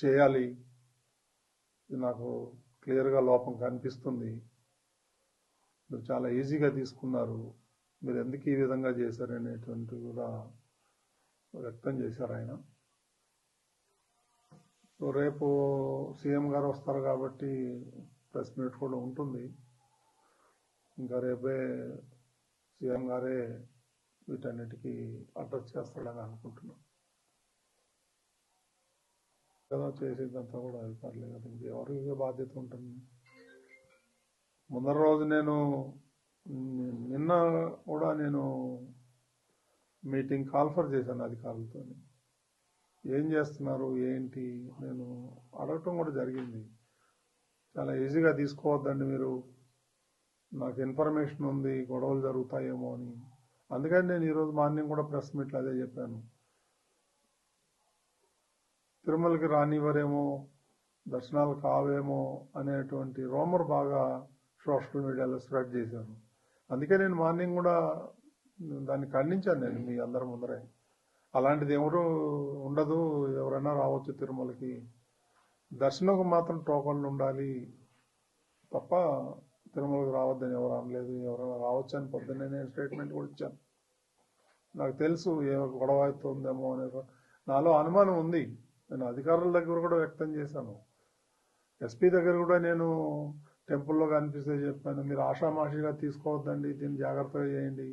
చేయాలి, ఇది నాకు క్లియర్గా లోపం కనిపిస్తుంది, మీరు చాలా ఈజీగా తీసుకున్నారు, మీరు ఎందుకు ఈ విధంగా చేశారనేటువంటి కూడా వ్యక్తం చేశారు ఆయన. సో రేపు సీఎం గారు వస్తారు కాబట్టి ప్రెస్ మీట్ కూడా ఉంటుంది. ఇంకా రేపే సీఎం గారే వీటన్నిటికీ అడ్రస్ చేస్తాడని అనుకుంటున్నాం కదా. చేసేదంతా కూడా అధికారులే కదా, ఇంకెవరికి బాధ్యత ఉంటుంది. ముందర రోజు నిన్న కూడా నేను మీటింగ్ కాల్ఫర్ చేశాను అధికారులతో. ఏం చేస్తున్నారు ఏంటి నేను అడగటం కూడా జరిగింది. చాలా ఈజీగా తీసుకోవద్దండి మీరు, నాకు ఇన్ఫర్మేషన్ ఉంది గొడవలు జరుగుతాయేమో అని. అందుకని నేను ఈరోజు మార్నింగ్ కూడా ప్రెస్ మీట్లో అదే చెప్పాను. తిరుమలకి రానివ్వరేమో, దర్శనాలు కావేమో అనేటువంటి రూమర్ బాగా సోషల్ మీడియాలో స్ప్రెడ్ చేశాను. అందుకే నేను మార్నింగ్ కూడా దాన్ని ఖండించాను నేను మీ అందరి ముందరే. అలాంటిది ఎవరు ఉండదు, ఎవరైనా రావచ్చు తిరుమలకి, దర్శనంకు మాత్రం టోకన్లు ఉండాలి తప్ప తిరుమలకి రావద్దని ఎవరు అనలేదు. ఎవరైనా రావచ్చు అని పొద్దున్నే నేను స్టేట్మెంట్ కూడా ఇచ్చాను. నాకు తెలుసు ఏ గొడవ అవుతుందేమో అనే నాలో అనుమానం ఉంది. నేను అధికారుల దగ్గర కూడా వ్యక్తం చేశాను. ఎస్పీ దగ్గర కూడా నేను టెంపుల్లో కనిపిస్తే చెప్పాను, మీరు ఆషామాషిగా తీసుకోవద్దండి, దీన్ని జాగ్రత్తగా చేయండి.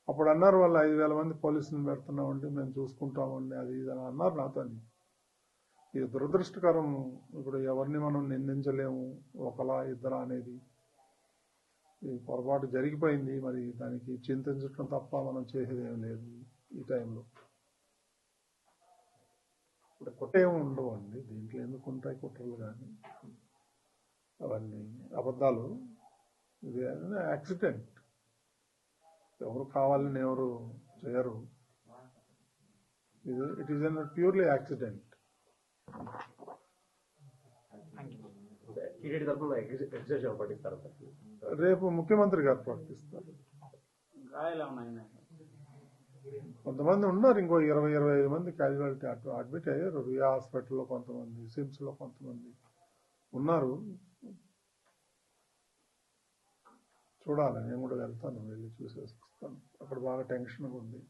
అప్పుడు అన్నారు వాళ్ళు 5,000 మంది పోలీసులు పెడుతున్నామండి, మేము చూసుకుంటామండి, అది ఇది అని అన్నారు నాతో. ఇది దురదృష్టకరం. ఇప్పుడు ఎవరిని మనం నిందించలేము, ఒకలా ఇద్దరా అనేది. ఈ పొరపాటు జరిగిపోయింది, మరి దానికి చింతించడం తప్ప మనం చేసేది ఏం లేదు ఈ టైంలో. ఇప్పుడు కుట్రేమి ఉండవు అండి దీంట్లో, ఎందుకు ఉంటాయి కుట్రలు కానీ అవన్నీ అబద్ధాలు. ఇది యాక్సిడెంట్, ఎవరు కావాలని ఎవరు చేయరు. It is an purely accident. రేపు ముఖ్యమంత్రి గారు ప్రకటిస్తారు. కొంతమంది ఉన్నారు, ఇంకో 20-25 మంది క్యాజువాలిటీ అడ్మిట్ అయ్యారు. రియా హాస్పిటల్లో కొంతమంది, సిమ్స్లో కొంతమంది ఉన్నారు. చూడాలి, నేను కూడా వెళ్తాను, వెళ్ళి చూసేస్తాను. అక్కడ బాగా టెన్షన్గా ఉంది,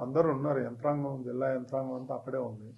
అందరూ ఉన్నారు, యంత్రాంగం, జిల్లా యంత్రాంగం అంతా అక్కడే ఉంది.